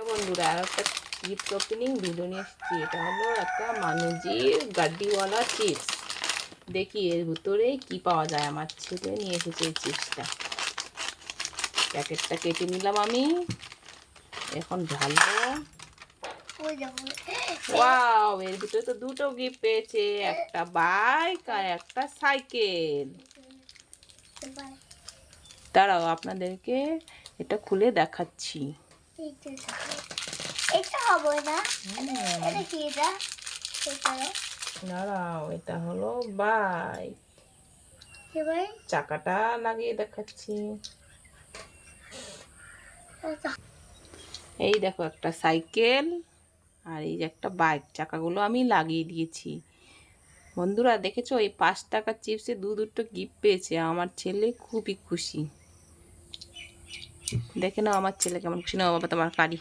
বন্ধুরা আর একটা gift opening video নিয়ে এসেছি। এটা হলো একটা মানুজির গাড্ডিওয়ালা চিপস। দেখি এর ভিতরে কি পাওয়া যায়। আমার ছেলে নিয়ে এসেছে এই চিপসটা। প্যাকেটটা কেটে নিলাম আমি, এখন ঢালবো। ওয়াও, এর ভিতরে তো দুটো গিফট পেয়েছে, একটা বাইক আর একটা সাইকেল। দাঁড়াও, আপনাদেরকে এটা খুলে দেখাচ্ছি। দাঁড়াও, এটা হলো বাইক। চাকাটা লাগিয়ে দেখাচ্ছি। এই দেখো একটা সাইকেল, আর এই যে একটা বাইক, চাকাগুলো আমি লাগিয়ে দিয়েছি। বন্ধুরা দেখেছো, এই 5 টাকার চিপসে দুটো গিফট পেয়েছে। আমার ছেলে খুবই খুশি। দেখে নাও আমার ছেলে কেমন খুশি। নাও বাবা তোমার কারি।